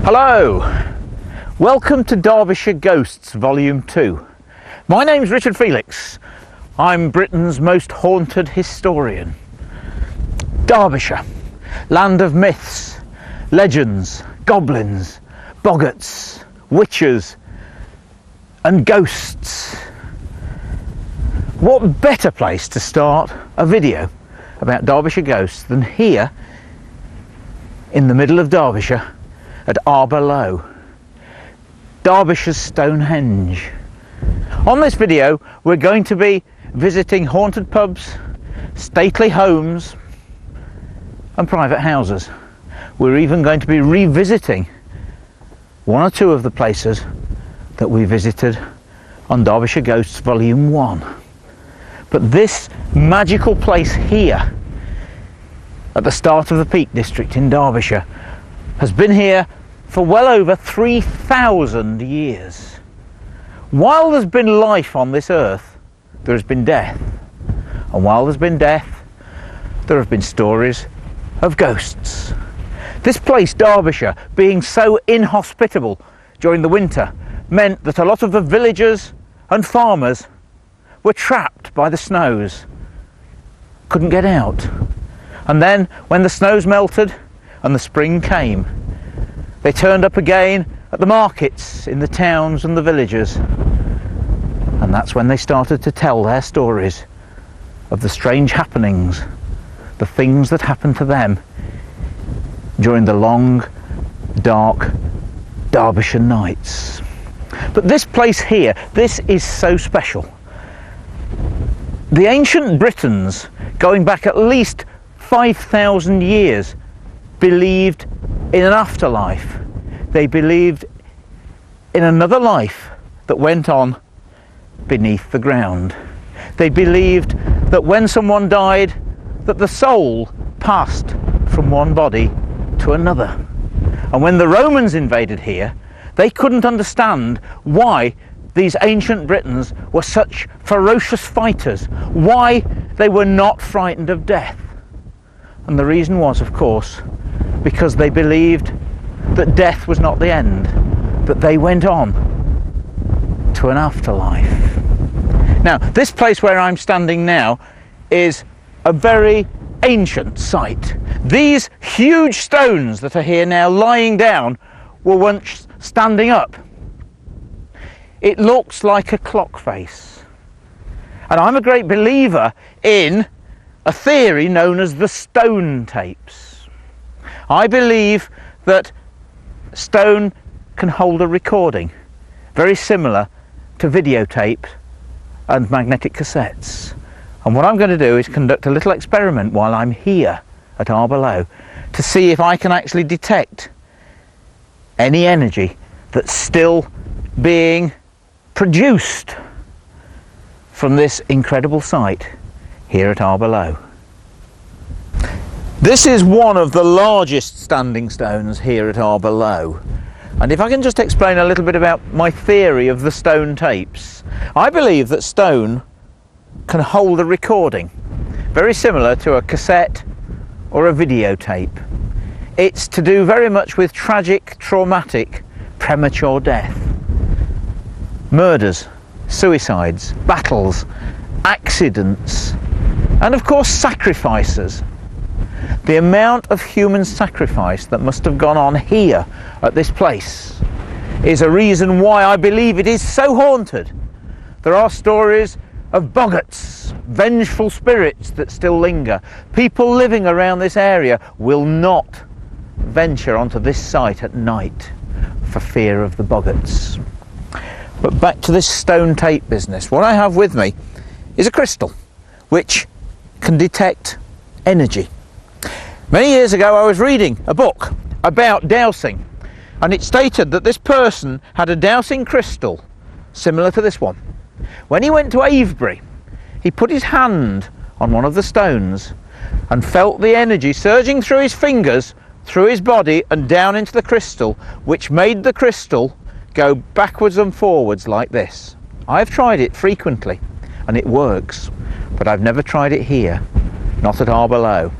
Hello, welcome to Derbyshire Ghosts Volume 2. My name's Richard Felix. I'm Britain's most haunted historian. Derbyshire, land of myths, legends, goblins, boggarts, witches and ghosts. What better place to start a video about Derbyshire ghosts than here in the middle of Derbyshire at Arbour Low, Derbyshire's Stonehenge. On this video we're going to be visiting haunted pubs, stately homes and private houses. We're even going to be revisiting one or two of the places that we visited on Derbyshire Ghosts Volume 1. But this magical place here at the start of the Peak District in Derbyshire has been here for well over 3,000 years. While there's been life on this earth, there has been death. And while there's been death, there have been stories of ghosts. This place, Derbyshire, being so inhospitable during the winter, meant that a lot of the villagers and farmers were trapped by the snows, couldn't get out. And then, when the snows melted and the spring came, they turned up again at the markets in the towns and the villages. And that's when they started to tell their stories of the strange happenings, the things that happened to them during the long, dark Derbyshire nights. But this place here, this is so special. The ancient Britons, going back at least 5,000 years, believed in an afterlife. They believed in another life that went on beneath the ground. They believed that when someone died, that the soul passed from one body to another. And when the Romans invaded here, they couldn't understand why these ancient Britons were such ferocious fighters, why they were not frightened of death. And the reason was, of course, because they believed that death was not the end, that they went on to an afterlife. Now, this place where I'm standing now is a very ancient site. These huge stones that are here now lying down were once standing up. It looks like a clock face. And I'm a great believer in a theory known as the stone tapes. I believe that stone can hold a recording, very similar to videotape and magnetic cassettes. And what I'm going to do is conduct a little experiment while I'm here at Arbour Low to see if I can actually detect any energy that's still being produced from this incredible site here at Arbour Low. This is one of the largest standing stones here at Arbour Low. And if I can just explain a little bit about my theory of the stone tapes. I believe that stone can hold a recording, very similar to a cassette or a videotape. It's to do very much with tragic, traumatic, premature death. Murders, suicides, battles, accidents, and of course sacrifices. The amount of human sacrifice that must have gone on here at this place is a reason why I believe it is so haunted. There are stories of boggarts, vengeful spirits that still linger. People living around this area will not venture onto this site at night for fear of the boggarts. But back to this stone tape business. What I have with me is a crystal which can detect energy. Many years ago I was reading a book about dowsing, and it stated that this person had a dowsing crystal similar to this one. When he went to Avebury, he put his hand on one of the stones and felt the energy surging through his fingers, through his body and down into the crystal, which made the crystal go backwards and forwards like this. I've tried it frequently and it works, but I've never tried it here, not at Arbour Low.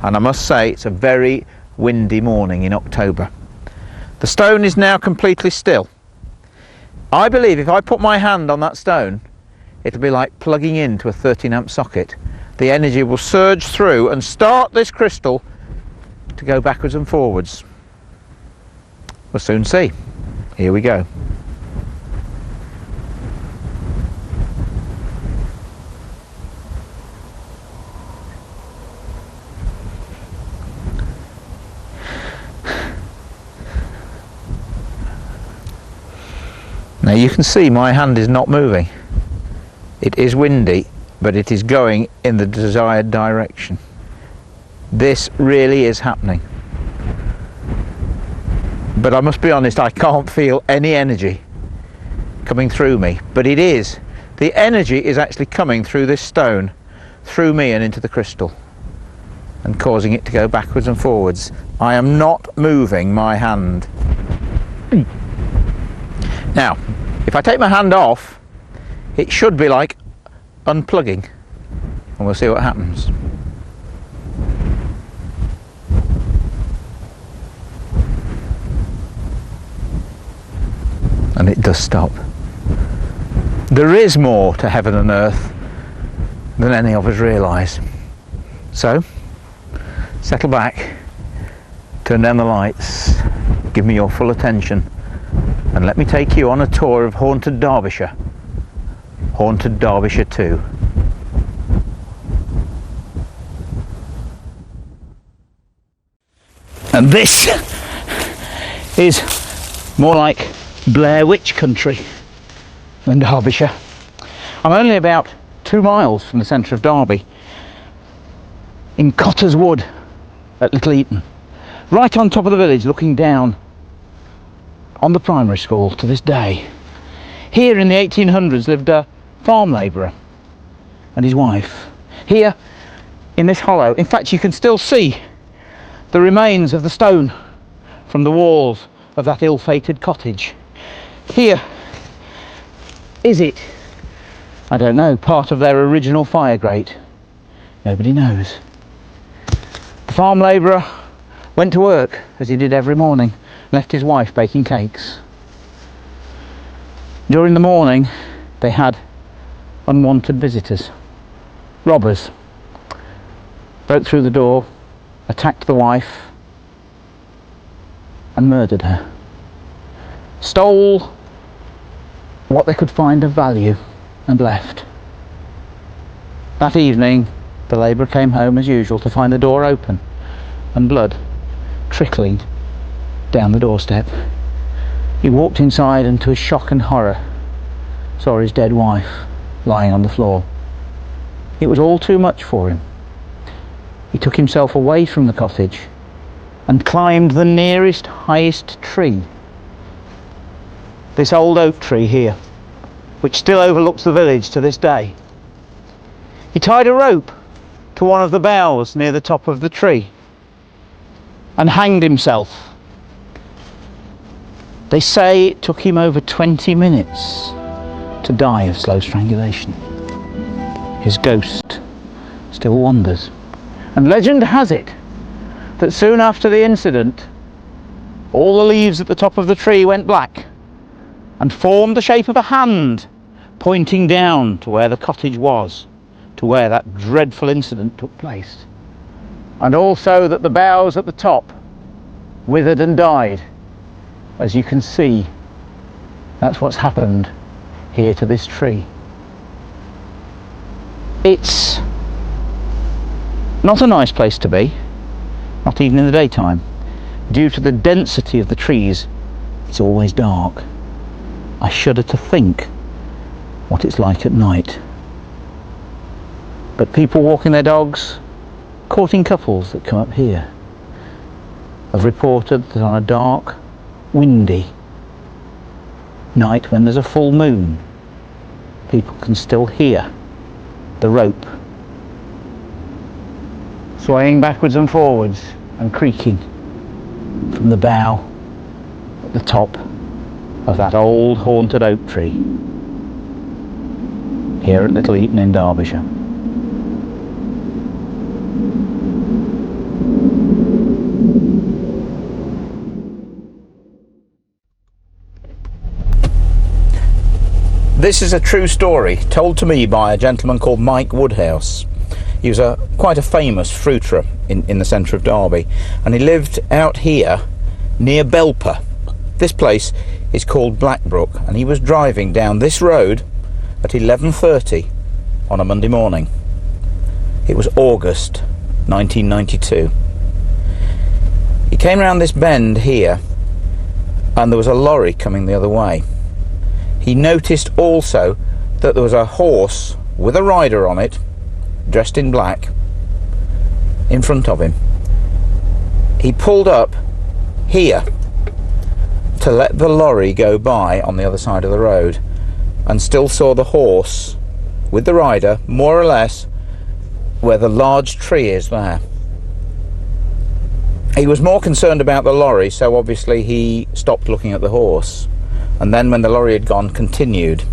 And I must say it's a very windy morning in October. The stone is now completely still. I believe if I put my hand on that stone, it'll be like plugging into a 13 amp socket. The energy will surge through and start this crystal to go backwards and forwards. We'll soon see. Here we go. Now you can see my hand is not moving. It is windy, but it is going in the desired direction. This really is happening. But I must be honest, I can't feel any energy coming through me, but it is. The energy is actually coming through this stone, through me and into the crystal, and causing it to go backwards and forwards. I am not moving my hand. Now, if I take my hand off, it should be like unplugging, and we'll see what happens. And it does stop. There is more to heaven and earth than any of us realise. So, settle back, turn down the lights, give me your full attention, and let me take you on a tour of haunted Derbyshire. Haunted Derbyshire 2. And this is more like Blair Witch country than Derbyshire. I'm only about 2 miles from the centre of Derby, in Cotter's Wood at Little Eaton, right on top of the village, looking down on the primary school to this day. Here in the 1800s lived a farm labourer and his wife. Here in this hollow, in fact you can still see the remains of the stone from the walls of that ill-fated cottage. Here is it, I don't know, part of their original fire grate. Nobody knows. The farm labourer went to work as he did every morning, left his wife baking cakes. During the morning they had unwanted visitors. Robbers broke through the door, attacked the wife and murdered her. Stole what they could find of value and left. That evening the labourer came home as usual to find the door open and blood trickling down the doorstep. He walked inside and to his shock and horror saw his dead wife lying on the floor. It was all too much for him. He took himself away from the cottage and climbed the nearest highest tree. This old oak tree here, which still overlooks the village to this day. He tied a rope to one of the boughs near the top of the tree and hanged himself. They say it took him over 20 minutes to die of slow strangulation. His ghost still wanders, and legend has it that soon after the incident all the leaves at the top of the tree went black and formed the shape of a hand pointing down to where the cottage was, to where that dreadful incident took place, and also that the boughs at the top withered and died. As you can see, that's what's happened here to this tree. It's not a nice place to be, not even in the daytime. Due to the density of the trees, it's always dark. I shudder to think what it's like at night. But people walking their dogs, courting couples that come up here, have reported that on a dark, windy night when there's a full moon, people can still hear the rope swaying backwards and forwards and creaking from the bough at the top of that old haunted oak tree here at Little Eaton in Derbyshire. This is a true story told to me by a gentleman called Mike Woodhouse. He was quite a famous fruiterer in the centre of Derby, and he lived out here near Belper. This place is called Blackbrook, and he was driving down this road at 11:30 on a Monday morning. It was August 1992. He came round this bend here, and there was a lorry coming the other way. He noticed also that there was a horse with a rider on it, dressed in black, in front of him. He pulled up here to let the lorry go by on the other side of the road, and still saw the horse with the rider more or less where the large tree is there. He was more concerned about the lorry, so obviously he stopped looking at the horse, and then when the lorry had gone, continued.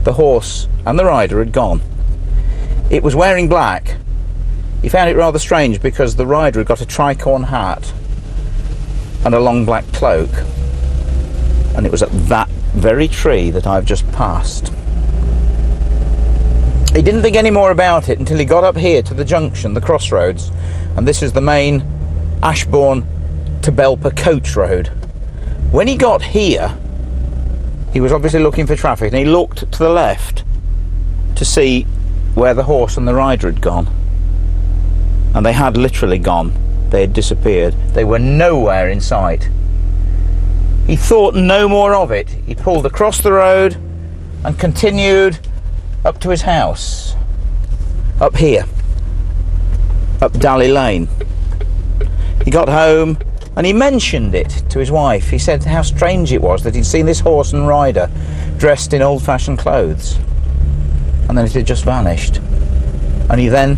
The horse and the rider had gone. It was wearing black. He found it rather strange because the rider had got a tricorn hat and a long black cloak, and it was at that very tree that I've just passed. He didn't think any more about it until he got up here to the junction, the crossroads, and this is the main Ashbourne to Belper coach road. When he got here, he was obviously looking for traffic, and he looked to the left to see where the horse and the rider had gone, and they had literally gone. They had disappeared. They were nowhere in sight. He thought no more of it. He pulled across the road and continued up to his house, up here, up Dally Lane. He got home and he mentioned it to his wife. He said how strange it was that he'd seen this horse and rider dressed in old-fashioned clothes, and then it had just vanished. And he then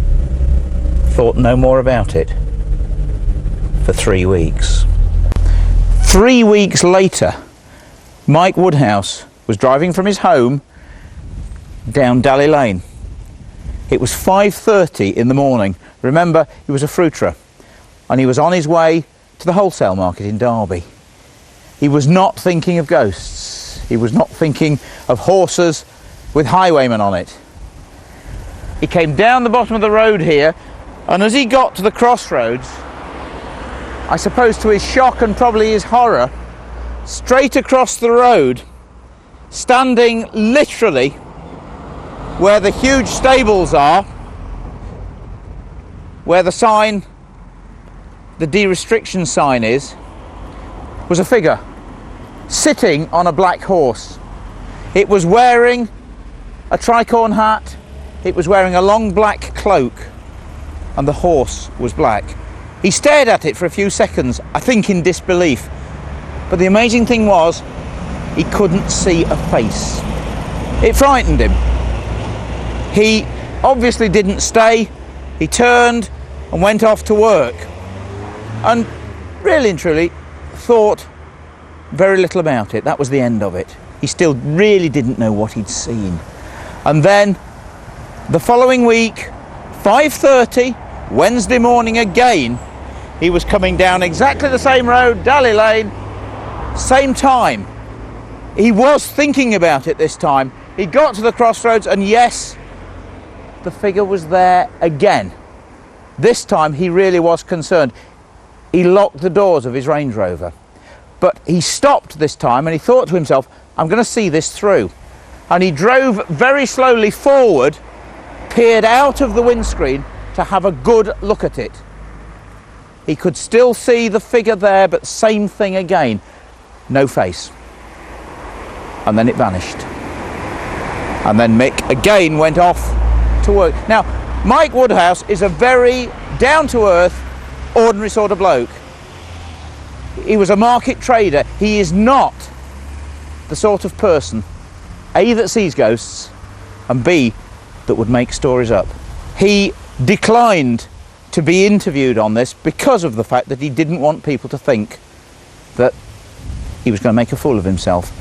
thought no more about it for 3 weeks. 3 weeks later, Mike Woodhouse was driving from his home down Dally Lane. It was 5:30 in the morning. Remember, he was a fruiterer, and he was on his way to the wholesale market in Derby. He was not thinking of ghosts. He was not thinking of horses with highwaymen on it. He came down the bottom of the road here, and as he got to the crossroads, I suppose to his shock and probably his horror, straight across the road, standing literally where the huge stables are, where the sign, the de-restriction sign is, was a figure sitting on a black horse. It was wearing a tricorn hat, it was wearing a long black cloak, and the horse was black. He stared at it for a few seconds, I think in disbelief, but the amazing thing was he couldn't see a face. It frightened him. He obviously didn't stay. He turned and went off to work, and really and truly thought very little about it. That was the end of it. He still really didn't know what he'd seen. And then the following week, 5:30, Wednesday morning again, he was coming down exactly the same road, Dally Lane, same time. He was thinking about it this time. He got to the crossroads, and yes, the figure was there again. This time he really was concerned. He locked the doors of his Range Rover, but he stopped this time and he thought to himself, I'm going to see this through. And he drove very slowly forward, peered out of the windscreen to have a good look at it. He could still see the figure there, but same thing again, no face. And then it vanished. And then Mick again went off to work. Now, Mike Woodhouse is a very down-to-earth, ordinary sort of bloke. He was a market trader. He is not the sort of person, A, that sees ghosts, and B, that would make stories up. He declined to be interviewed on this because of the fact that he didn't want people to think that he was going to make a fool of himself.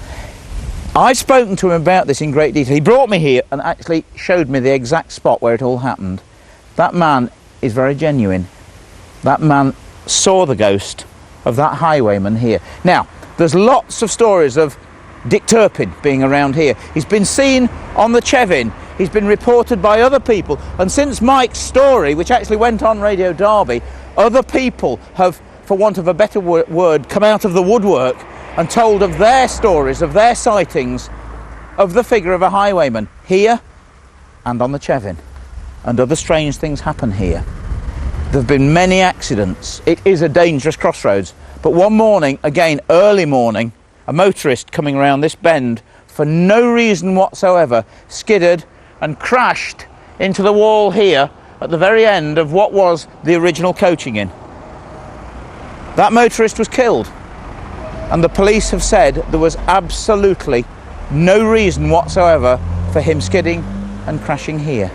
I've spoken to him about this in great detail. He brought me here and actually showed me the exact spot where it all happened. That man is very genuine. That man saw the ghost of that highwayman here. Now, there's lots of stories of Dick Turpin being around here. He's been seen on the Chevin. He's been reported by other people. And since Mike's story, which actually went on Radio Derby, other people have, for want of a better word, come out of the woodwork and told of their stories, of their sightings, of the figure of a highwayman here and on the Chevin. And other strange things happen here. There have been many accidents. It is a dangerous crossroads. But one morning, again early morning, a motorist coming around this bend for no reason whatsoever skidded and crashed into the wall here at the very end of what was the original coaching inn. That motorist was killed, and the police have said there was absolutely no reason whatsoever for him skidding and crashing here.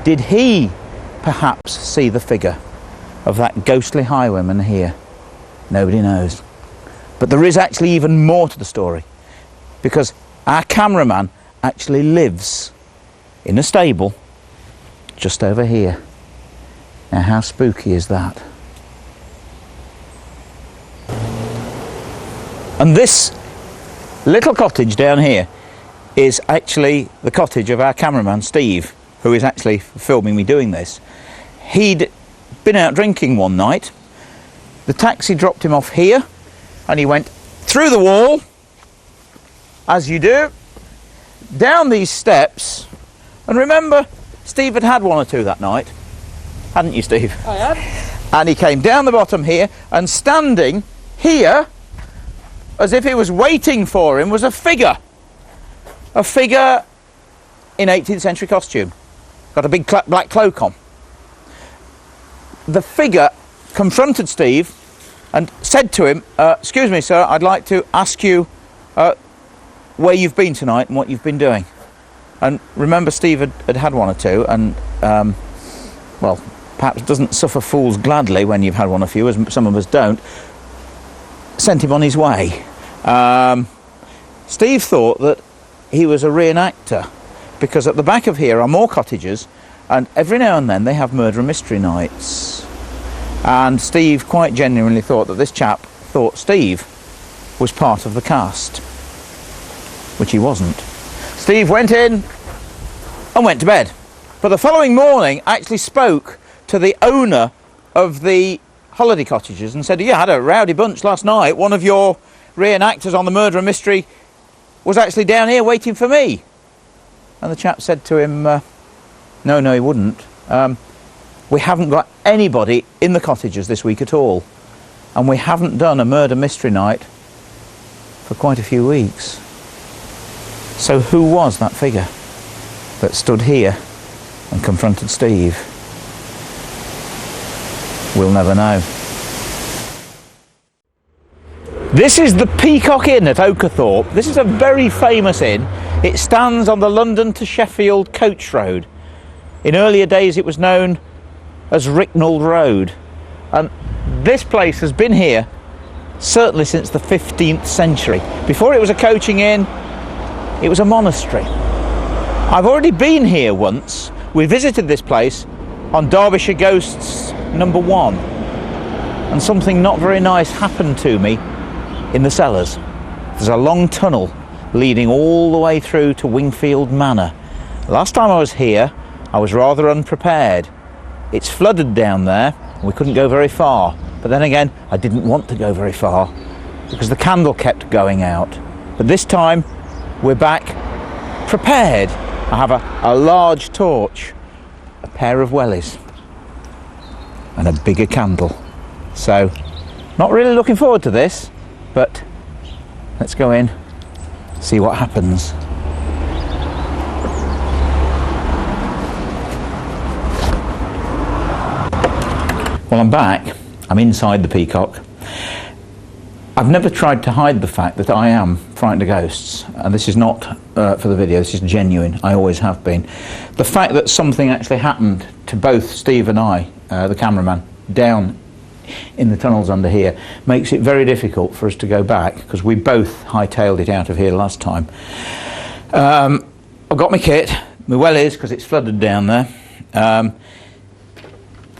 Did he perhaps see the figure of that ghostly highwayman here? Nobody knows. But there is actually even more to the story, because our cameraman actually lives in a stable just over here. Now, how spooky is that? And this little cottage down here is actually the cottage of our cameraman Steve, who is actually filming me doing this. He'd been out drinking one night. The taxi dropped him off here, and he went through the wall, as you do, down these steps. And remember, Steve had had one or two that night, hadn't you, Steve? I had. And he came down the bottom here, and standing here, as if he was waiting for him, was a figure in 18th century costume, got a big black cloak on. The figure confronted Steve and said to him, excuse me sir, I'd like to ask you where you've been tonight and what you've been doing. And remember, Steve had had one or two, and well, perhaps doesn't suffer fools gladly when you've had one or few, as some of us don't. Sent him on his way. Steve thought that he was a reenactor, because at the back of here are more cottages, and every now and then they have murder and mystery nights. And Steve quite genuinely thought that this chap thought Steve was part of the cast, which he wasn't. Steve went in and went to bed, but the following morning actually spoke to the owner of the holiday cottages and said, "You had a rowdy bunch last night. One of your reenactors on the murder and mystery was actually down here waiting for me." And the chap said to him, no, he wouldn't. We haven't got anybody in the cottages this week at all, and we haven't done a murder mystery night for quite a few weeks. So who was that figure that stood here and confronted Steve? We'll never know. This is the Peacock Inn at Oakerthorpe. This is a very famous inn. It stands on the London to Sheffield coach road. In earlier days it was known as Ricknell Road. And this place has been here certainly since the 15th century. Before it was a coaching inn, it was a monastery. I've already been here once. We visited this place on Derbyshire Ghosts #1, and something not very nice happened to me in the cellars. There's a long tunnel leading all the way through to Wingfield Manor. Last time I was here, I was rather unprepared. It's flooded down there, and we couldn't go very far. But then again, I didn't want to go very far because the candle kept going out. But this time, we're back prepared. I have a large torch, a pair of wellies, and a bigger candle. So, not really looking forward to this, but let's go in, see what happens. Well, I'm back. I'm inside the Peacock. I've never tried to hide the fact that I am frightened of ghosts, and this is not for the video, this is genuine. I always have been. The fact that something actually happened to both Steve and I, the cameraman, down in the tunnels under here, makes it very difficult for us to go back, because we both hightailed it out of here last time. I've got my kit, my wellies, because it's flooded down there, the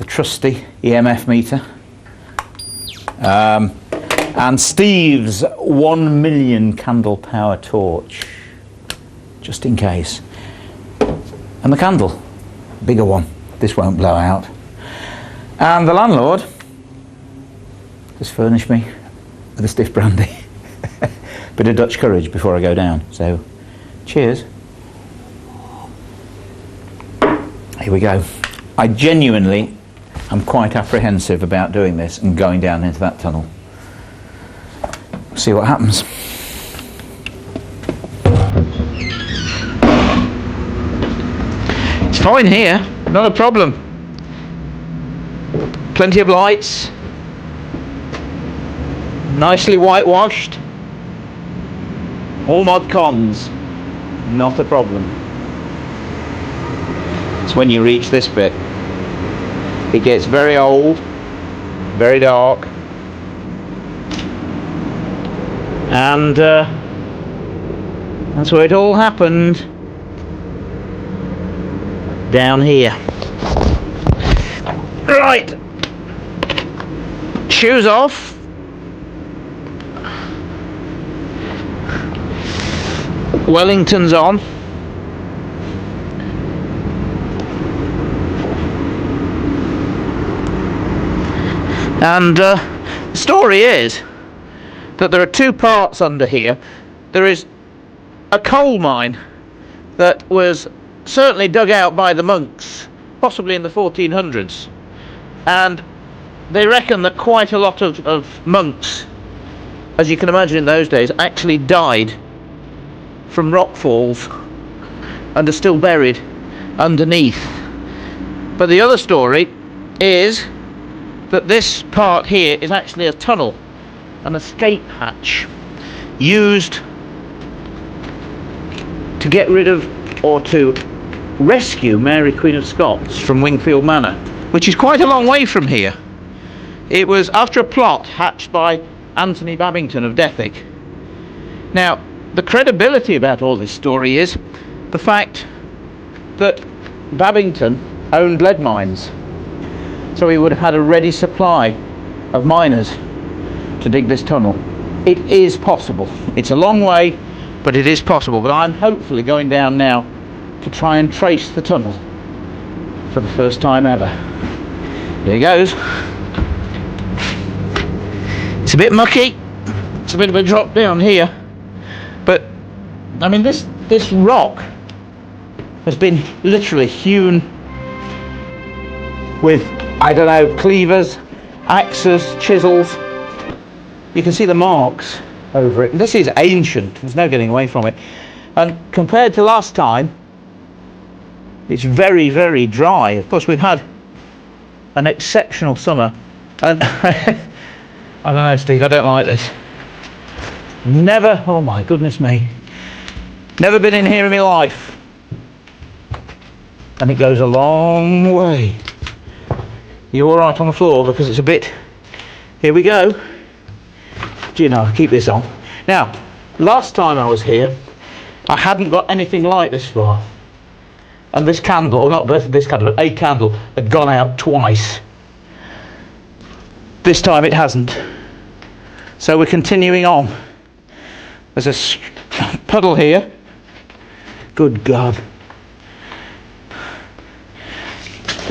trusty EMF meter, And Steve's 1 million candle power torch, just in case. And the candle, bigger one, this won't blow out. And the landlord has furnished me with a stiff brandy. Bit of Dutch courage before I go down. So, cheers. Here we go. I genuinely am quite apprehensive about doing this and going down into that tunnel. See what happens. It's fine here, not a problem. Plenty of lights, nicely whitewashed, all mod cons, not a problem. It's when you reach this bit, it gets very old, very dark, and that's where it all happened, down here. Right, shoes off. Wellington's on. And the story is that there are two parts under here. There is a coal mine that was certainly dug out by the monks, possibly in the 1400s. And they reckon that quite a lot of monks, as you can imagine in those days, actually died from rock falls and are still buried underneath. But the other story is that this part here is actually a tunnel, an escape hatch, used to get rid of, or to rescue Mary Queen of Scots from Wingfield Manor, which is quite a long way from here. It was after a plot hatched by Anthony Babington of Dethick. Now, the credibility about all this story is the fact that Babington owned lead mines, so he would have had a ready supply of miners to dig this tunnel. It is possible. It's a long way, but it is possible. But I'm hopefully going down now to try and trace the tunnel for the first time ever. Here goes. It's a bit mucky. It's a bit of a drop down here. But, I mean, this rock has been literally hewn with, I don't know, cleavers, axes, chisels. You can see the marks over it. This is ancient. There's no getting away from it. And compared to last time, it's very, very dry. Of course, we've had an exceptional summer. And I don't know, Steve, I don't like this. Never, oh my goodness me, never been in here in my life. And it goes a long way. You all right on the floor? Because it's a bit, here we go. Do you know, I'll keep this on. Now, last time I was here, I hadn't got anything like this far. And this candle, not this candle, but a candle had gone out twice. This time it hasn't. So we're continuing on. There's a puddle here. Good God.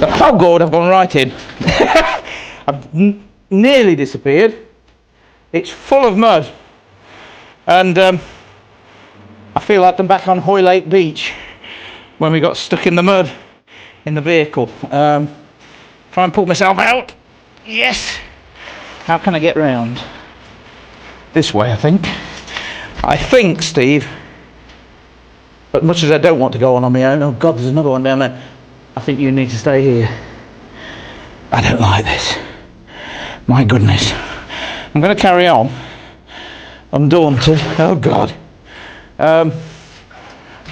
Oh God, I've gone right in. I've nearly disappeared. It's full of mud. And I feel like I'm back on Hoylake Beach when we got stuck in the mud in the vehicle. Try and pull myself out. Yes. How can I get round? This way, I think. I think, Steve, but much as I don't want to go on my own, oh God, there's another one down there. I think you need to stay here. I don't like this. My goodness. I'm going to carry on. I'm daunted. Oh God. Don't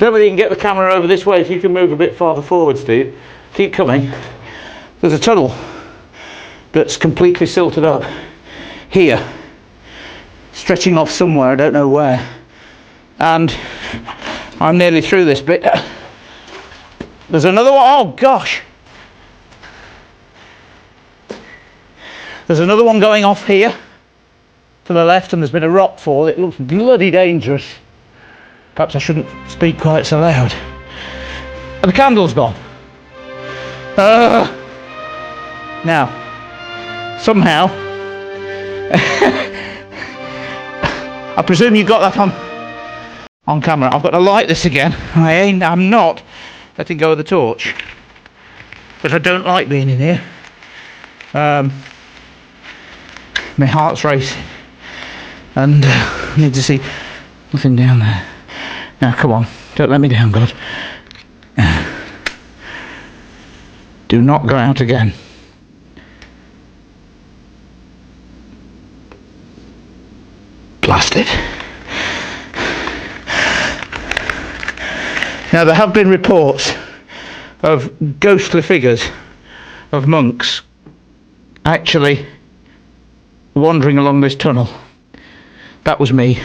know whether you can get the camera over this way. If you can move a bit farther forward, Steve. Keep coming. There's a tunnel that's completely silted up here, stretching off somewhere, I don't know where. And I'm nearly through this bit. There's another one. Oh gosh. There's another one going off here. to the left and there's been a rock fall. It looks bloody dangerous. Perhaps I shouldn't speak quite so loud. And the candle's gone. Now, somehow, I presume you got that on camera. I've got to light this again. I'm not letting go of the torch, but I don't like being in here. My heart's racing, and I need to see nothing down there. Now, come on, don't let me down, God. Do not go out again. Blasted. Now, there have been reports of ghostly figures of monks actually wandering along this tunnel. That was me.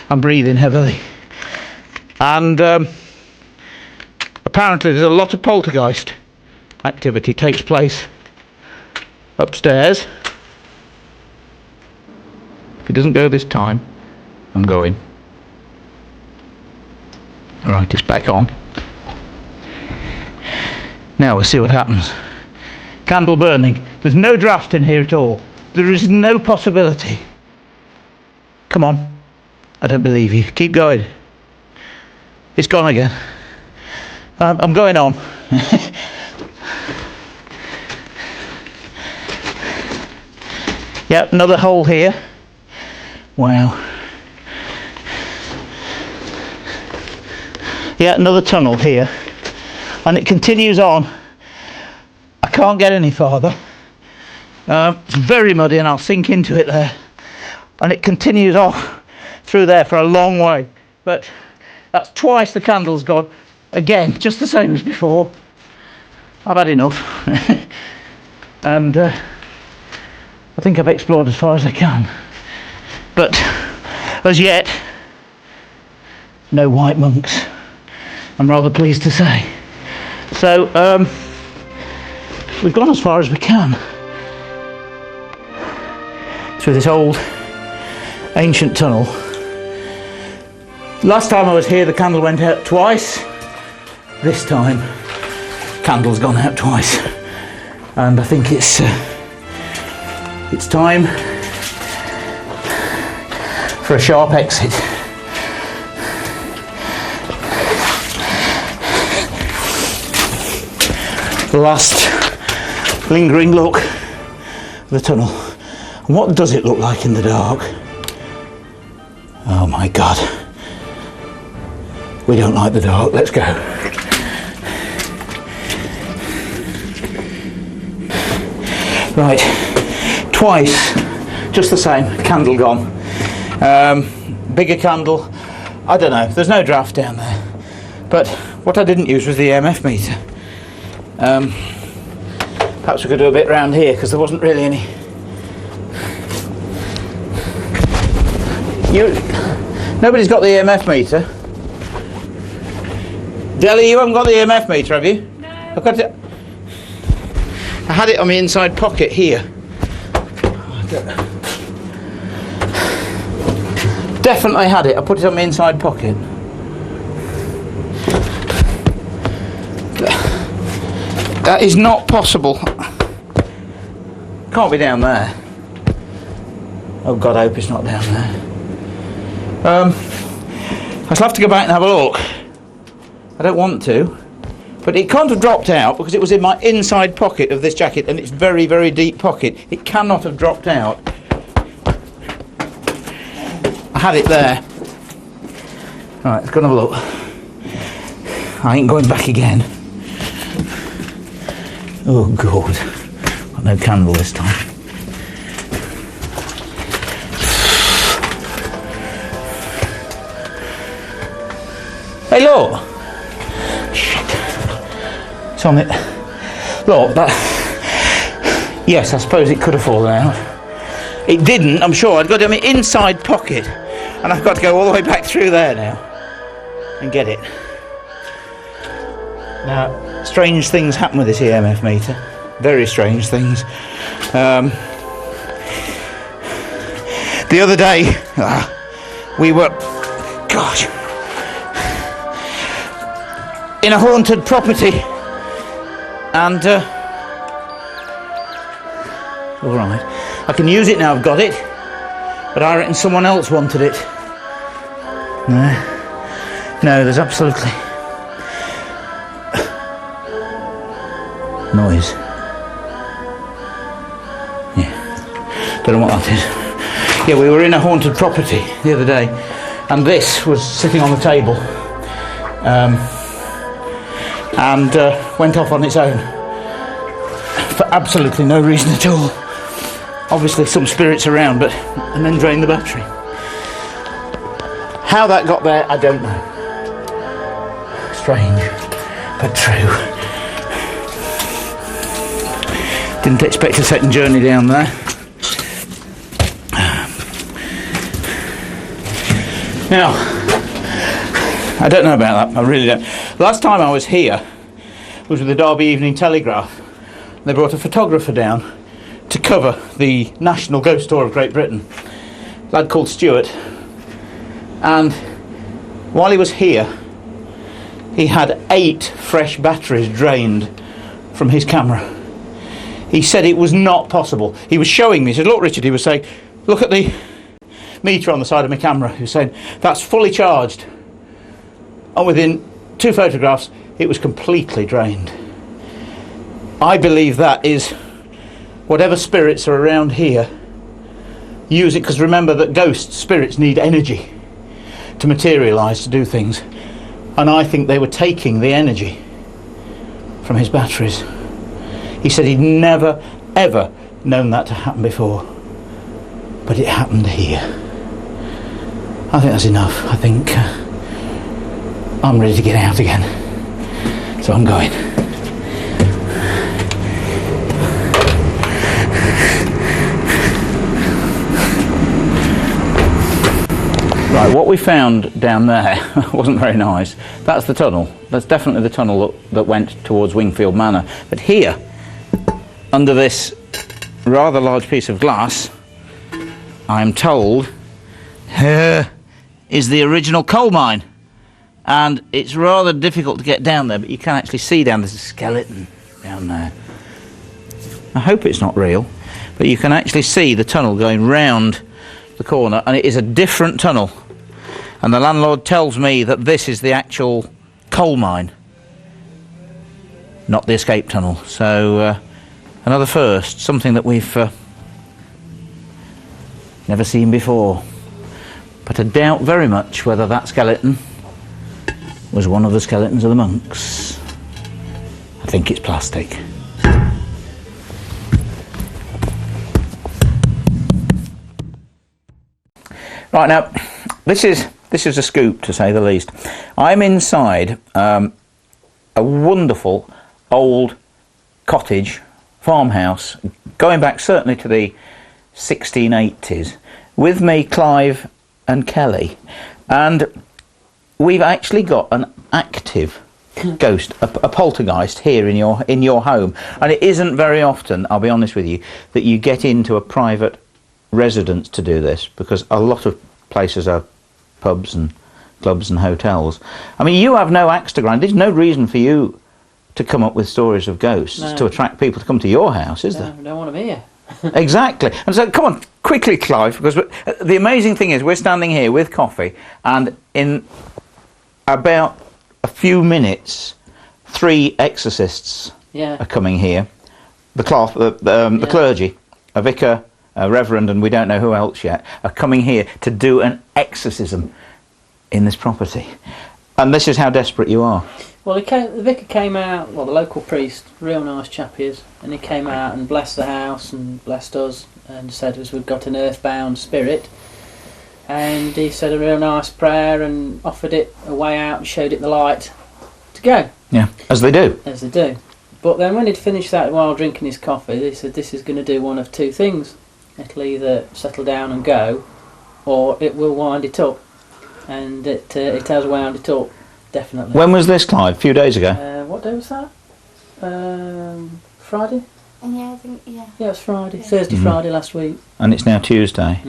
I'm breathing heavily. And apparently there's a lot of poltergeist activity takes place upstairs. If it doesn't go this time, I'm going. Alright, it's back on. Now we'll see what happens. Candle burning. There's no draft in here at all. There is no possibility. Come on. I don't believe you. Keep going. It's gone again. I'm going on. Yep, another hole here. Wow. Yeah, another tunnel here. And it continues on. I can't get any farther. It's very muddy and I'll sink into it there. And it continues off through there for a long way. But that's twice the candle's gone. Again, just the same as before. I've had enough. And I think I've explored as far as I can. But as yet, no white monks. I'm rather pleased to say. So, we've gone as far as we can through this old ancient tunnel. Last time I was here, the candle went out twice. This time, candle's gone out twice, and I think it's time for a sharp exit. The last lingering look at the tunnel. And what does it look like in the dark? Oh my God. We don't like the dark. Let's go. Right. Twice. Just the same. Candle gone. Bigger candle. I don't know. There's no draft down there. But what I didn't use was the EMF meter. Perhaps we could do a bit round here because there wasn't really any. Nobody's got the EMF meter. Deli, you haven't got the EMF meter, have you? No. I've got it. I had it on my inside pocket here. Definitely had it. I put it on my inside pocket. That is not possible. Can't be down there. Oh God, I hope it's not down there. I shall have to go back and have a look. I don't want to, but it can't have dropped out because it was in my inside pocket of this jacket, and it's very, very deep pocket. It cannot have dropped out. I had it there. Right, let's go and have a look. I ain't going back again. Oh God, got no candle this time. Hey look! Shit. It's on it. Look, that... Yes, I suppose it could have fallen out. It didn't, I'm sure. I'd got it in my inside pocket. And I've got to go all the way back through there now. And get it. Now, strange things happen with this EMF meter. Very strange things. The other day, we were, gosh, in a haunted property, and all right, I can use it now. I've got it, but I reckon someone else wanted it. No, there's absolutely noise. Yeah, don't know what that is. Yeah, we were in a haunted property the other day, and this was sitting on the table, and went off on its own for absolutely no reason at all. Obviously some spirits around, and then drained the battery. How that got there, I don't know. Strange, but true. Didn't expect a second journey down there. Now, I don't know about that, I really don't. Last time I was here was with the Derby Evening Telegraph. They brought a photographer down to cover the National Ghost Tour of Great Britain. A lad called Stuart. And while he was here, he had 8 fresh batteries drained from his camera. He said it was not possible. He was showing me, he said, look Richard, he was saying, look at the meter on the side of my camera. He was saying, that's fully charged. And within 2 photographs, it was completely drained. I believe that is whatever spirits are around here, use it, because remember that ghosts, spirits need energy to materialise, to do things. And I think they were taking the energy from his batteries. He said he'd never, ever known that to happen before. But it happened here. I think that's enough. I think I'm ready to get out again. So I'm going. Right, what we found down there wasn't very nice. That's the tunnel. That's definitely the tunnel that went towards Wingfield Manor. But here, under this rather large piece of glass, I'm told, is the original coal mine. And it's rather difficult to get down there, but you can actually see down, there's a skeleton down there. I hope it's not real, but you can actually see the tunnel going round the corner, and it is a different tunnel. And the landlord tells me that this is the actual coal mine, not the escape tunnel. So another first, something that we've never seen before. But I doubt very much whether that skeleton was one of the skeletons of the monks. I think it's plastic. Right, now this is a scoop, to say the least. I'm inside a wonderful old cottage farmhouse going back certainly to the 1680s. With me, Clive and Kelly, and we've actually got an active ghost, a poltergeist here in your home. And it isn't very often, I'll be honest with you, that you get into a private residence to do this, because a lot of places are pubs and clubs and hotels. I mean, you have no axe to grind. There's no reason for you to come up with stories of ghosts to attract people to come to your house, is there? I don't want them here. Exactly. And so, come on, quickly, Clive, because the amazing thing is we're standing here with coffee, and in about a few minutes, 3 exorcists are coming here. The clergy, a vicar, a reverend, and we don't know who else yet, are coming here to do an exorcism in this property. And this is how desperate you are. Well, the vicar came out, well, the local priest, real nice chap he is, and he came out and blessed the house and blessed us and said as we've got an earthbound spirit. And he said a real nice prayer and offered it a way out and showed it the light to go. Yeah, as they do. As they do. But then when he'd finished that while drinking his coffee, they said this is going to do one of 2 things. It'll either settle down and go, or it will wind it up. And it has wound it up, definitely. When was this, Clive? A few days ago? What day was that? Friday? Yeah, I think, yeah. Yeah, it was Friday. Yeah. Thursday, Friday last week. And it's now Tuesday.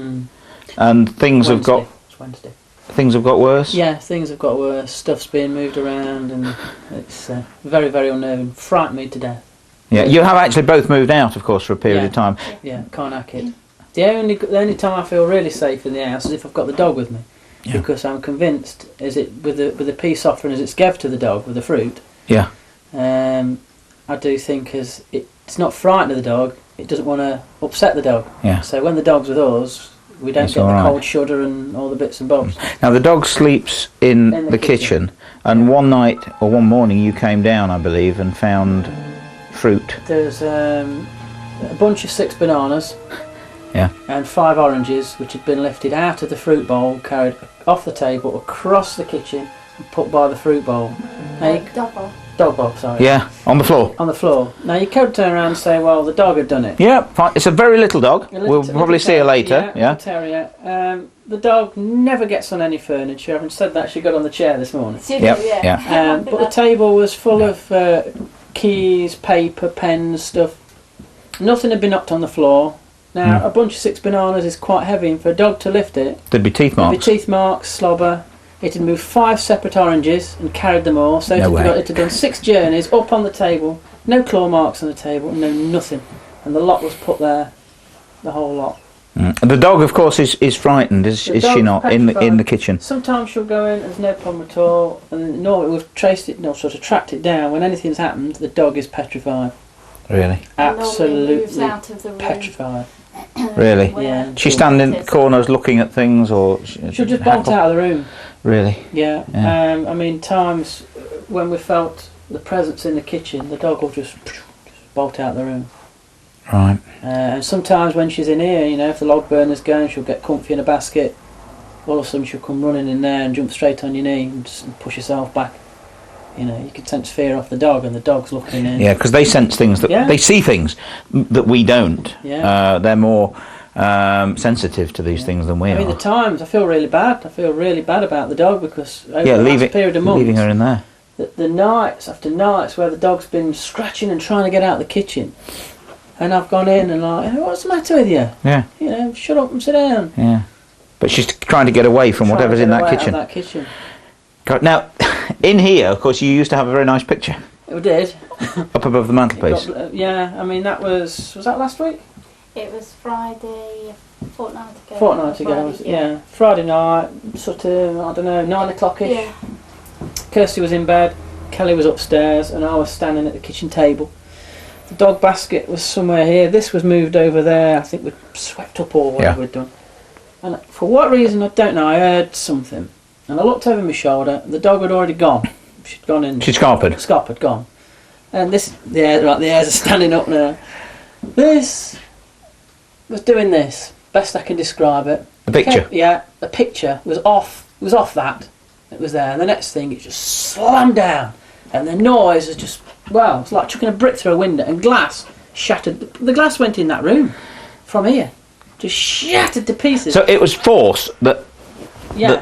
And things have got It's Wednesday. things have got worse. Yeah, things have got worse. Stuff's being moved around, and it's very, very unnerving. Frightened me to death. Yeah, you have actually both moved out, of course, for a period of time. Yeah, can't hack it. The only time I feel really safe in the house is if I've got the dog with me, because I'm convinced, is it with the peace offering as it's gave to the dog with the fruit. Yeah. I do think as it's not frightened of the dog, it doesn't want to upset the dog. Yeah. So when the dog's with us, we don't It's get the all right. cold shudder and all the bits and bobs. Now the dog sleeps in the kitchen, and one night or one morning you came down, I believe, and found fruit. There's a bunch of 6 bananas. Yeah. And 5 oranges, which had been lifted out of the fruit bowl, carried off the table, across the kitchen, and put by the fruit bowl. Now dog bowl, sorry. Yeah, on the floor. On the floor. Now you could turn around and say, well, the dog had done it. Yeah, fine. It's a very little dog. We'll probably see her later. Yeah. Terrier. The dog never gets on any furniture. Having said that, she got on the chair this morning. Yeah. But the table was full of keys, paper, pens, stuff. Nothing had been knocked on the floor. Now, a bunch of 6 bananas is quite heavy, and for a dog to lift it... There'd be teeth marks. There'd be teeth marks, slobber. It had moved 5 separate oranges and carried them all. So it had done 6 journeys up on the table. No claw marks on the table, no nothing. And the lot was put there, the whole lot. And the dog, of course, is frightened, is she not, in the kitchen? Sometimes she'll go in, there's no problem at all. And normally we've traced it, sort of tracked it down. When anything's happened, the dog is petrified. Really? Absolutely out of the room. petrified. Really? Yeah. She stand in corners looking at things, or She'll just bolt out of the room. Really? Yeah. I mean, times when we felt the presence in the kitchen, the dog will just bolt out of the room. Right. And sometimes when she's in here, if the log burner's going, she'll get comfy in a basket. All of a sudden she'll come running in there and jump straight on your knee and just push herself back. You can sense fear off the dog, and the dog's looking in. Yeah, because they sense things they see things that we don't. Yeah. They're more sensitive to these things than we are. I mean, the times I feel really bad. I feel really bad about the dog because over the last period of months, leaving her in there. The nights after nights where the dog's been scratching and trying to get out of the kitchen, and I've gone in and like, hey, what's the matter with you? Yeah. Shut up and sit down. Yeah. But she's trying to get away from whatever's in that kitchen. Now, in here, of course, you used to have a very nice picture. It did. Up above the mantelpiece. I mean, that was that last week? It was Friday, a fortnight ago. Friday night, sort of, I don't know, 9 o'clock-ish. Yeah. Kirsty was in bed, Kelly was upstairs, and I was standing at the kitchen table. The dog basket was somewhere here. This was moved over there. I think we'd swept up or whatever we'd done. And for what reason, I don't know, I heard something. And I looked over my shoulder, and the dog had already gone. She'd gone in. She'd scarpered. Scarpered, gone. And the hairs are standing up now. This was doing this, best I can describe it. The picture? The picture was off that. It was there, and the next thing, it just slammed down. And the noise was just, it's like chucking a brick through a window, and glass shattered. The glass went in that room from here. Just shattered to pieces. So it was force that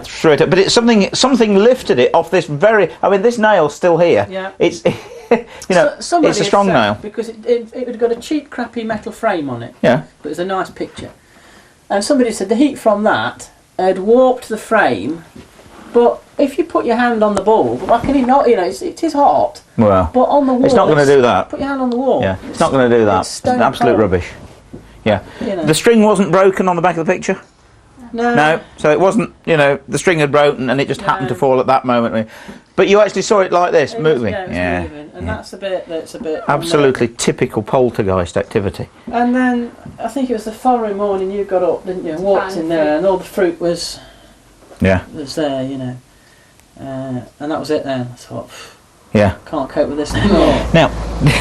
threw it up, but it's something lifted it off this this nail's still here. Yeah. It's it's a strong nail because it had got a cheap, crappy metal frame on it. Yeah. But it was a nice picture, and somebody said the heat from that had warped the frame. But if you put your hand on the bulb, why can it not? It is hot. Well, but on the wall, it's not going to do that. Put your hand on the wall. Yeah, it's not going to do that. It's absolute rubbish. Yeah. The string wasn't broken on the back of the picture. No, so it wasn't, the string had broken and it just happened to fall at that moment. But you actually saw it like this, moving. It was moving. And that's the bit that's a bit... Absolutely typical poltergeist activity. And then, I think it was the following morning you got up, didn't you, and walked in there and all the fruit was there, and that was it then. I thought, can't cope with this anymore. Now,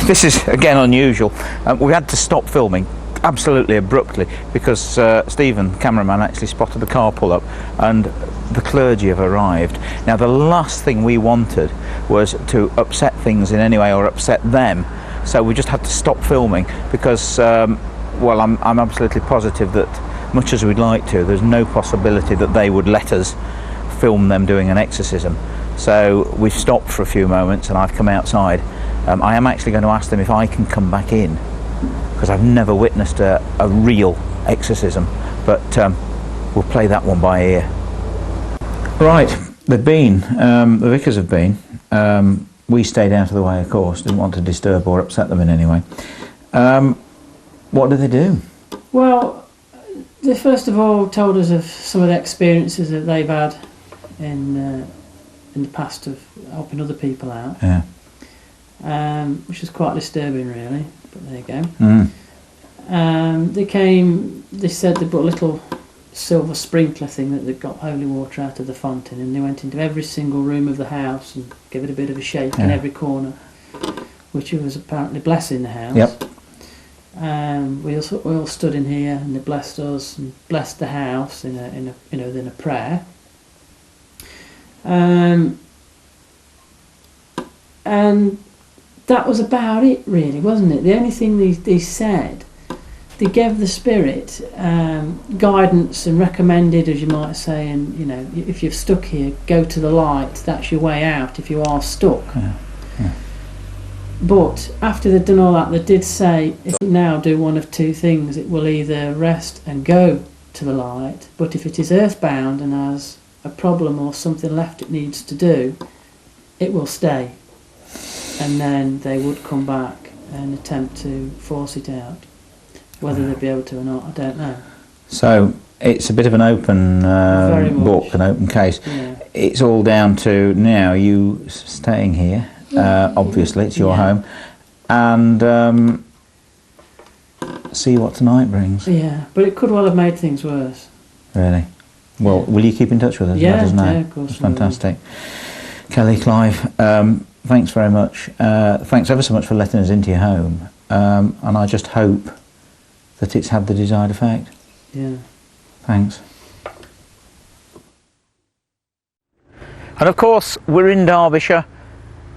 this is, again, unusual. We had to stop filming absolutely abruptly because Stephen, cameraman, actually spotted the car pull up and the clergy have arrived. Now the last thing we wanted was to upset things in any way or upset them, so we just had to stop filming because I'm absolutely positive that much as we'd like to, there's no possibility that they would let us film them doing an exorcism. So we've stopped for a few moments and I've come outside. I am actually going to ask them if I can come back in, because I've never witnessed a real exorcism, but we'll play that one by ear. Right, they've been, the vicars have been. We stayed out of the way, of course, didn't want to disturb or upset them in any way. What did they do? Well, they first of all told us of some of the experiences that they've had in the past of helping other people out. Yeah. Which was quite disturbing, really. But there you go. Mm. They said they brought a little silver sprinkler thing that they got holy water out of the fountain, and they went into every single room of the house and gave it a bit of a shake in every corner, which was apparently blessing the house. Yep. We all stood in here, and they blessed us and blessed the house in a prayer. And that was about it, really, wasn't it? The only thing they said, they gave the spirit guidance and recommended, as you might say, and if you're stuck here, go to the light. That's your way out if you are stuck. Yeah. Yeah. But after they'd done all that, they did say, if you now do one of two things, it will either rest and go to the light, but if it is earthbound and has a problem or something left it needs to do, it will stay. And then they would come back and attempt to force it out. Whether they'd be able to or not, I don't know. So it's a bit of an open book, an open case. Yeah. It's all down to now you staying here. Obviously, it's your home, and see what tonight brings. Yeah, but it could well have made things worse. Really? Well, will you keep in touch with us? Yeah, of course. That's fantastic. Kelly, Clive, thanks very much. Thanks ever so much for letting us into your home, and I just hope that it's had the desired effect. Yeah. Thanks. And of course, we're in Derbyshire.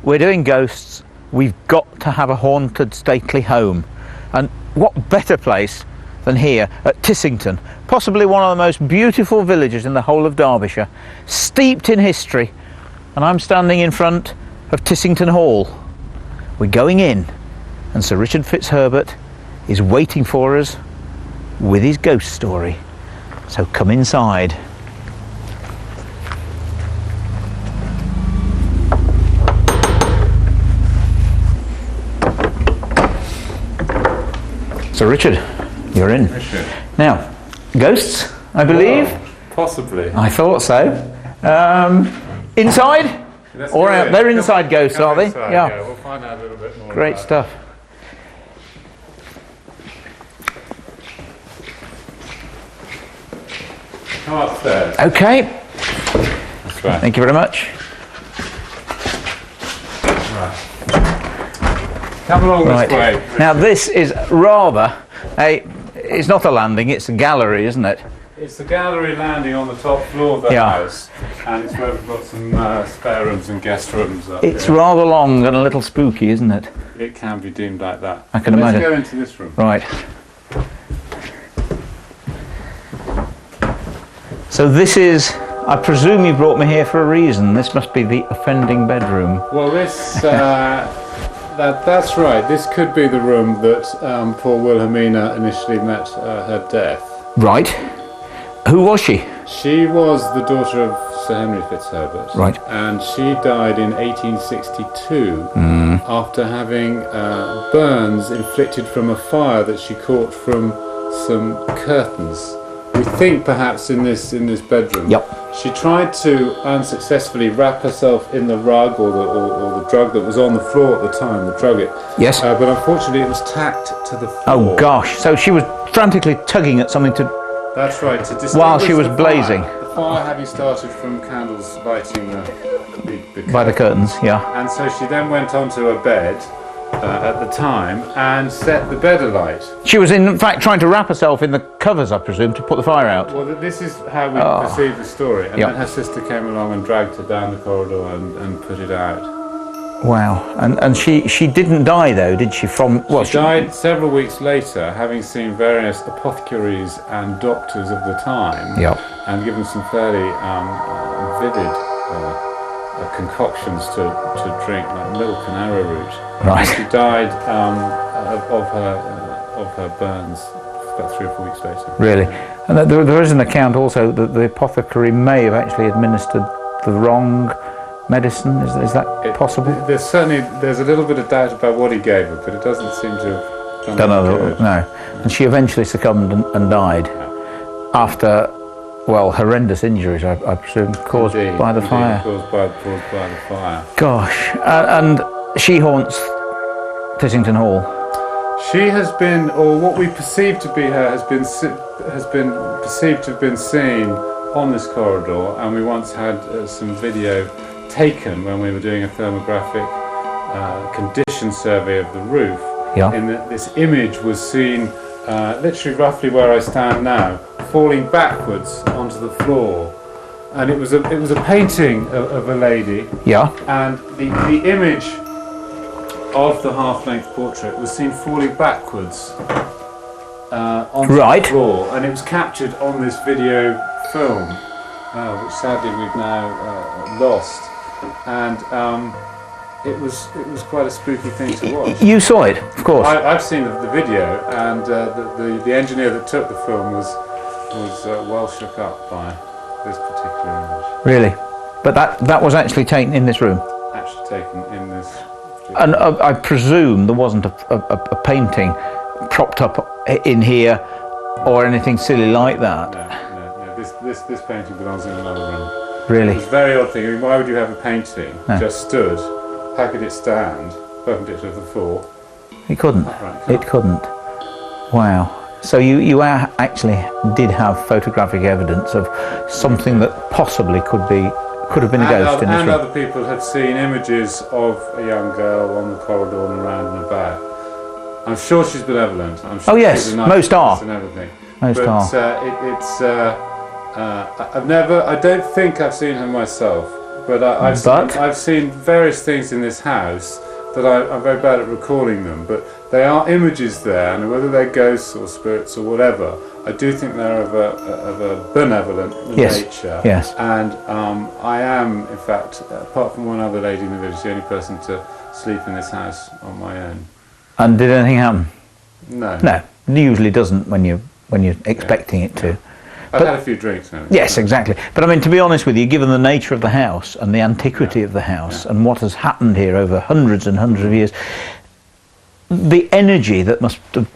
We're doing ghosts. We've got to have a haunted, stately home. And what better place than here at Tissington, possibly one of the most beautiful villages in the whole of Derbyshire, steeped in history. And I'm standing in front of Tissington Hall. We're going in, and Sir Richard Fitzherbert is waiting for us with his ghost story. So come inside. So Richard, you're in. Richard. Now, ghosts, I believe? Well, possibly. I thought so. Inside? Let's Or go out? in. They're inside ghosts, Come are they? inside, Yeah. We'll find out a little bit more. Great about stuff. it. Come upstairs. Okay, That's right. thank you very much. Right. Come along Right. this way. Now this is rather it's not a landing, it's a gallery, isn't it? It's the gallery landing on the top floor of the Yeah. house, and it's where we've got some spare rooms and guest rooms up It's here. rather long and a little spooky, isn't it? It can be deemed like that. I can Let's imagine. go into this room. Right. So this is, I presume you brought me here for a reason. This must be the offending bedroom. Well, this that's right. This could be the room that poor Wilhelmina initially met her death. Right. Who was she? She was the daughter of Sir Henry Fitzherbert. Right. And she died in 1862 after having burns inflicted from a fire that she caught from some curtains. We think perhaps in this bedroom. Yep. She tried to unsuccessfully wrap herself in the rug or the drug that was on the floor at the time, the drugget. Yes. But unfortunately it was tacked to the floor. Oh gosh, so she was frantically tugging at something to... That's right, to distinguish While she was the blazing. Fire, the fire having started from candles lighting the by the curtains, yeah. And so she then went onto a bed at the time and set the bed alight. She was in fact trying to wrap herself in the covers, I presume, to put the fire out. Well, this is how we perceive the story. And then her sister came along and dragged her down the corridor and put it out. Wow. And she didn't die though, did she? She died several weeks later, having seen various apothecaries and doctors of the time, and given some fairly vivid concoctions to drink, like milk and arrowroot. Right. She died of her burns about 3 or 4 weeks later. Really? And there is an account also that the apothecary may have actually administered the wrong medicine. Is that possible? There's a little bit of doubt about what he gave her, but it doesn't seem to have done good. No. And she eventually succumbed and died after, well, horrendous injuries, I presume, caused by the fire. Caused by the fire. Gosh. And she haunts Tissington Hall. She has been, or what we perceive to be her, has been perceived to have been seen on this corridor, and we once had some video taken when we were doing a thermographic condition survey of the roof. Yeah. In that this image was seen literally roughly where I stand now, falling backwards onto the floor, and it was a painting of a lady. Yeah. And the image of the half-length portrait was seen falling backwards onto the floor, and it was captured on this video film, which sadly we've now lost. And it was quite a spooky thing to watch. You saw it, of course. I've seen the video, and the engineer that took the film was well shook up by this particular image. Really? But that was actually taken in this room? Actually taken in this. And I presume there wasn't a painting propped up in here or anything silly like that. No. This painting belongs in another room. Really? It's a very odd thing. I mean, why would you have a painting just stood? How could it stand perpendicular to the floor? It couldn't. Right, It couldn't. Wow. So you actually did have photographic evidence of something that possibly could have been a ghost in this room. And other people had seen images of a young girl on the corridor and around and about. I'm sure she's benevolent. I'm sure she's a nice most are. And everything. Most are. I don't think I've seen her myself, but I've seen various things in this house that I'm very bad at recalling them, but there are images there, and whether they're ghosts or spirits or whatever, I do think they're of a benevolent nature. Yes. And I am, in fact, apart from one other lady in the village, the only person to sleep in this house on my own. And did anything happen? No. No. It usually doesn't when you're expecting it to. I've had a few drinks now. Yes, exactly. But I mean, to be honest with you, given the nature of the house and the antiquity of the house and what has happened here over hundreds and hundreds of years, the energy that must have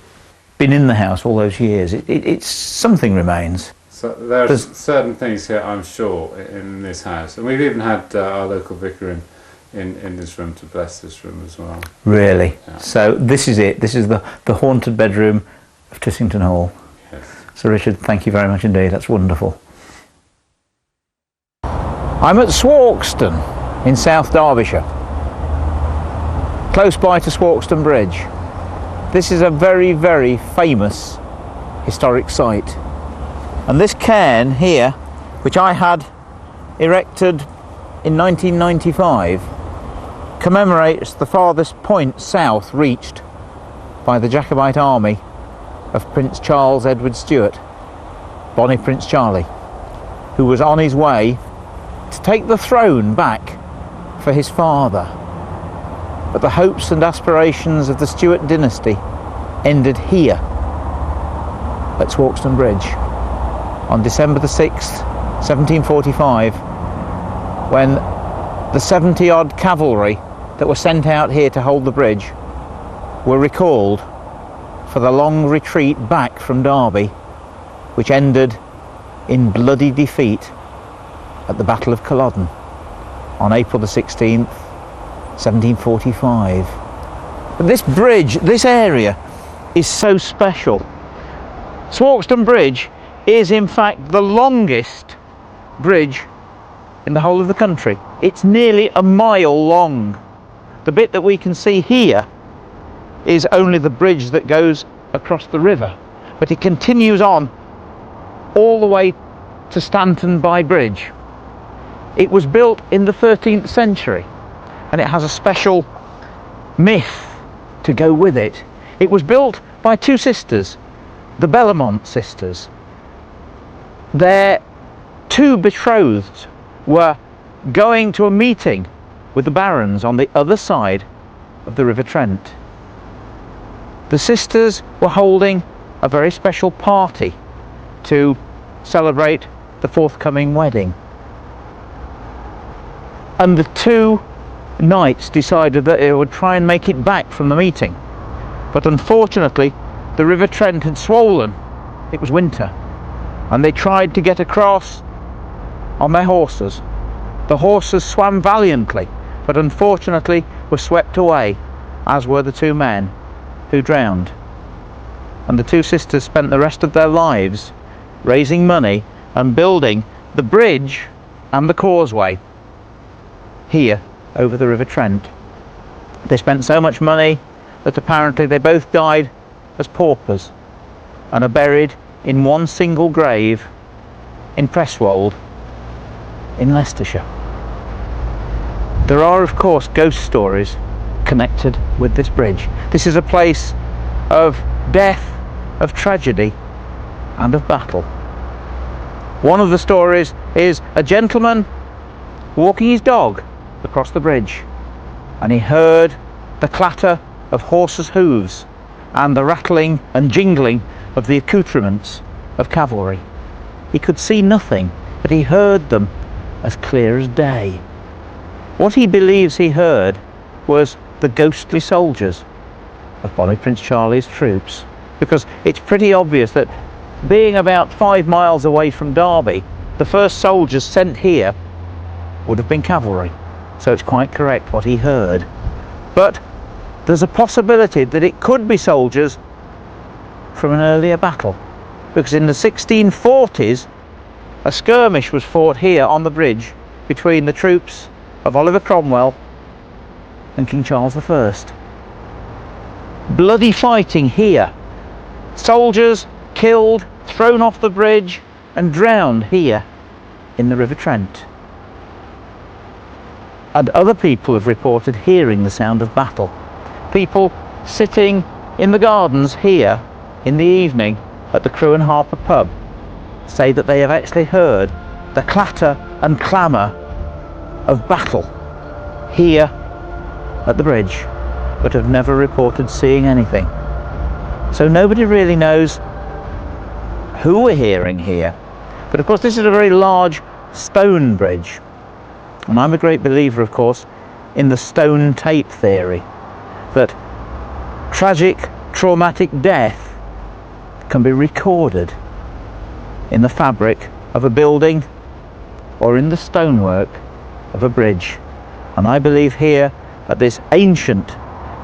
been in the house all those years, it's something remains. So there's certain things here, I'm sure, in this house, and we've even had our local vicar in this room to bless this room as well. Really? Yeah. So this is it. This is the haunted bedroom of Tissington Hall. Yes. Sir Richard, thank you very much indeed. That's wonderful. I'm at Swarkston in South Derbyshire, close by to Swarkston Bridge. This is a very, very famous historic site. And this cairn here, which I had erected in 1995, commemorates the farthest point south reached by the Jacobite army of Prince Charles Edward Stuart, Bonnie Prince Charlie, who was on his way to take the throne back for his father. But the hopes and aspirations of the Stuart dynasty ended here at Swarkston Bridge on December the 6th, 1745, when the 70-odd cavalry that were sent out here to hold the bridge were recalled for the long retreat back from Derby, which ended in bloody defeat at the Battle of Culloden on April the 16th, 1745. But this bridge, this area, is so special. Swarkston Bridge is in fact the longest bridge in the whole of the country. It's nearly a mile long. The bit that we can see here is only the bridge that goes across the river, but it continues on all the way to Stanton by Bridge. It was built in the 13th century, and it has a special myth to go with it. It was built by two sisters, the Bellamont sisters. Their two betrothed were going to a meeting with the barons on the other side of the River Trent. The sisters were holding a very special party to celebrate the forthcoming wedding. And the two knights decided that they would try and make it back from the meeting. But unfortunately, the River Trent had swollen. It was winter. And they tried to get across on their horses. The horses swam valiantly, but unfortunately were swept away, as were the two men who drowned. And the two sisters spent the rest of their lives raising money and building the bridge and the causeway here over the River Trent. They spent so much money that apparently they both died as paupers and are buried in one single grave in Presswold in Leicestershire. There are, of course, ghost stories connected with this bridge. This is a place of death, of tragedy, and of battle. One of the stories is a gentleman walking his dog across the bridge, and he heard the clatter of horses' hooves and the rattling and jingling of the accoutrements of cavalry. He could see nothing, but he heard them as clear as day. What he believes he heard was the ghostly soldiers of Bonnie Prince Charlie's troops, because it's pretty obvious that, being about 5 miles away from Derby, the first soldiers sent here would have been cavalry. So it's quite correct what he heard. But there's a possibility that it could be soldiers from an earlier battle, because in the 1640s a skirmish was fought here on the bridge between the troops of Oliver Cromwell and King Charles I. Bloody fighting here. Soldiers killed, thrown off the bridge and drowned here in the River Trent. And other people have reported hearing the sound of battle. People sitting in the gardens here in the evening at the Crewe and Harper pub say that they have actually heard the clatter and clamour of battle here at the bridge, but have never reported seeing anything. So nobody really knows who we're hearing here. But of course this is a very large stone bridge, and I'm a great believer, of course, in the stone tape theory, that tragic, traumatic death can be recorded in the fabric of a building or in the stonework of a bridge. And I believe here at this ancient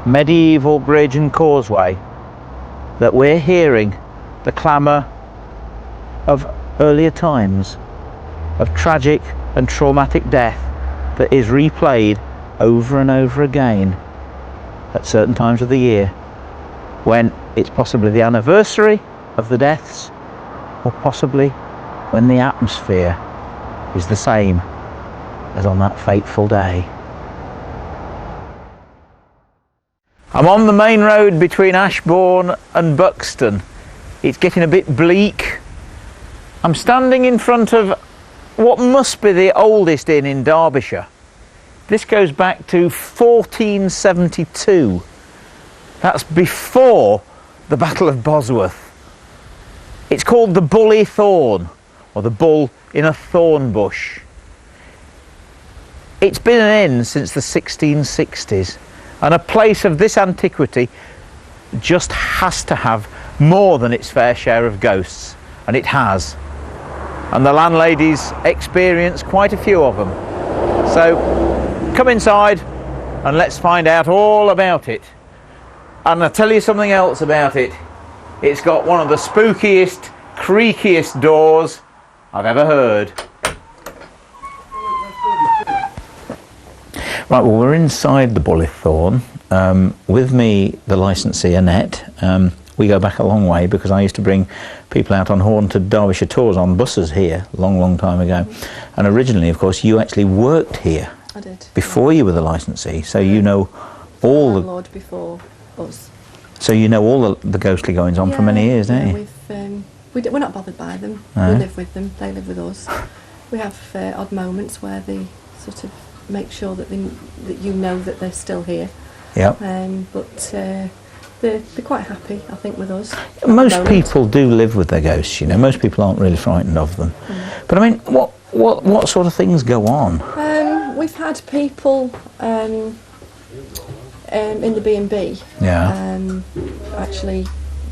medieval bridge and causeway that we're hearing the clamour of earlier times, of tragic and traumatic death that is replayed over and over again at certain times of the year, when it's possibly the anniversary of the deaths, or possibly when the atmosphere is the same as on that fateful day. I'm on the main road between Ashbourne and Buxton. It's getting a bit bleak. I'm standing in front of what must be the oldest inn in Derbyshire. This goes back to 1472. That's before the Battle of Bosworth. It's called the Bully Thorn, or the Bull in a Thorn Bush. It's been an inn since the 1660s, and a place of this antiquity just has to have more than its fair share of ghosts, and it has. And the landladies experience quite a few of them. So come inside and let's find out all about it. And I'll tell you something else about it. It's got one of the spookiest, creakiest doors I've ever heard. Right, well, we're inside the Bullithorn. With me, the licensee, Annette. We go back a long way because I used to bring people out on haunted Derbyshire tours on buses here a long, long time ago. And originally, of course, you actually worked here. I did. Before you were the licensee, so you know all the landlord before us. So you know all the ghostly goings on for many years, don't you? We're not bothered by them. No. We live with them. They live with us. We have odd moments where they sort of make sure that you know that they're still here. Yep. But they're quite happy, I think, with us. Most people do live with their ghosts, you know. Most people aren't really frightened of them. But I mean, what sort of things go on? We've had people in the B&B. Yeah. Actually,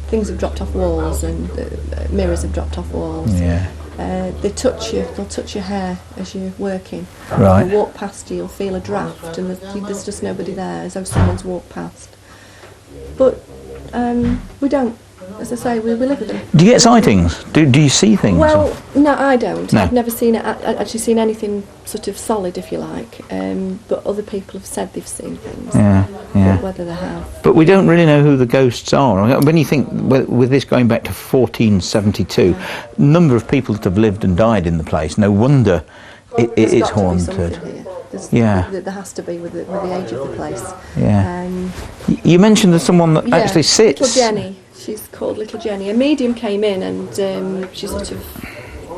things have dropped off walls and mirrors have dropped off walls. Yeah. They touch you. They'll touch your hair as you're working. Right. They'll walk past you. You'll feel a draft, and there's just nobody there, as though someone's walked past. But we don't. As I say, we live with them. Do you get sightings? Do you see things? Well, no, I don't. No. I've never seen it. Actually seen anything sort of solid, if you like. But other people have said they've seen things. Yeah. But whether they have. But we don't really know who the ghosts are. When you think, with this going back to 1472, number of people that have lived and died in the place, no wonder it's haunted. There has to be with the age of the place. Yeah. You mentioned there's someone that actually sits. Little Jenny. She's called Little Jenny. A medium came in and she sort of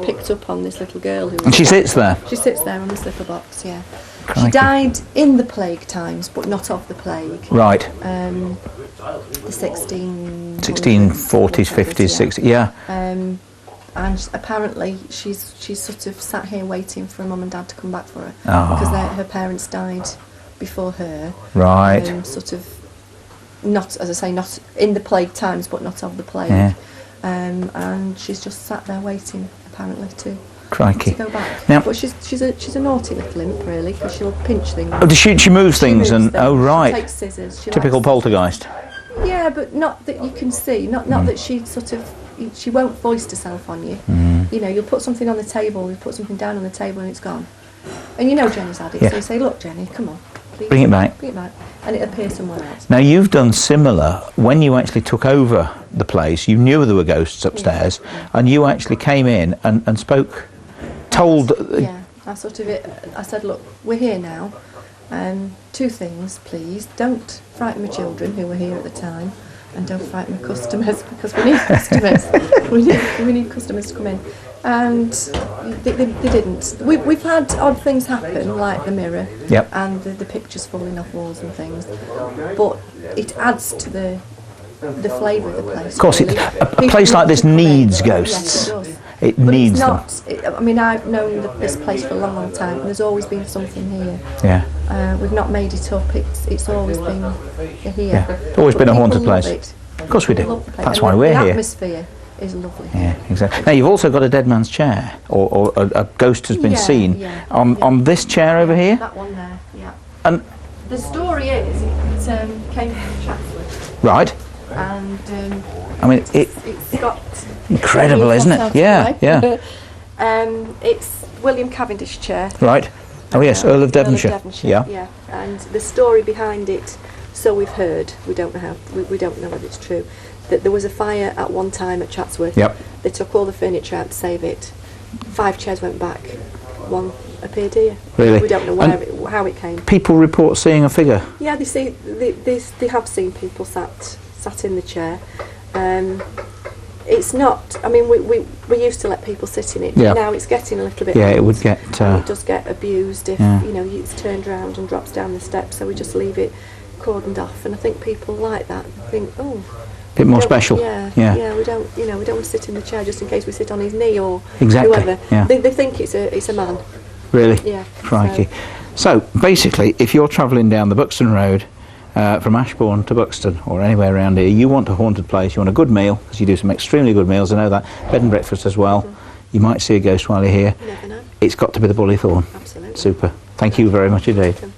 picked up on this little girl. And she sits there? She sits there on the slipper box, yeah. Crikey. She died in the plague times, but not of the plague. Right. The 1640s, 50s, 60s, yeah. And apparently she's sort of sat here waiting for her mum and dad to come back for her. Because her parents died before her. Right. Sort of, not, as I say, not in the plague times, but not of the plague. Yeah. And she's just sat there waiting, apparently, to go back. Now, but she's a naughty little imp, really, because she'll pinch things. Oh, she moves things and them. oh right. She takes scissors. Typical poltergeist. Yeah, but not that you can see. Not that she sort of. She won't foist herself on you. You know, you'll put something on the table, you put something down on the table, and it's gone. And you know Jenny's had it, so you say, "Look, Jenny, come on, please, bring it back." Bring it back, and it appears somewhere else. Now you've done similar when you actually took over the place. You knew there were ghosts upstairs, and you actually came in and spoke, told. Yeah, I said, look, we're here now. 2 things, please. Don't frighten my children who were here at the time, and don't frighten my customers, because we need customers. we need customers to come in. And they didn't. We've had odd things happen, like the mirror and the pictures falling off walls and things, but it adds to the flavour of the place. Of course, really. a place like this needs ghosts. Yes, it does. It but needs it's not, I mean, I've known this place for a long, long time, and there's always been something here. Yeah. We've not made it up. It's always been here. Yeah. It's always been a haunted place. Of course we do. That's why we're here. The atmosphere is lovely. Yeah, exactly. Now you've also got a dead man's chair, or a ghost has been seen on this chair over here. That one there. Yeah. And the story is it came from Chatsworth. Right. And I mean it's got incredible, isn't it? Yeah, yeah. It's William Cavendish chair. Right. Oh yes, Earl of Devonshire. Yeah. And the story behind it, so we've heard. We don't know we don't know whether it's true. That there was a fire at one time at Chatsworth. Yep. They took all the furniture out to save it. 5 chairs went back. 1 appeared here. Really? We don't know how it came. People report seeing a figure. Yeah, they have seen people sat in the chair. It's not. I mean, we used to let people sit in it. Yeah. Now it's getting a little bit. Yeah, it old, would get. it does get abused if it's turned round and drops down the steps. So we just leave it cordoned off, and I think people like that. Think, bit more special. Yeah. We don't want to sit in the chair just in case we sit on his knee or exactly. whoever. Yeah. They think it's a man. Really? Yeah. Crikey. So basically, if you're travelling down the Buxton Road from Ashbourne to Buxton or anywhere around here, you want a haunted place, you want a good meal, because you do some extremely good meals, I know that, bed and breakfast as well. You might see a ghost while you're here. You never know. It's got to be the Bullythorn. Absolutely. Super. Thank you very much indeed. Welcome.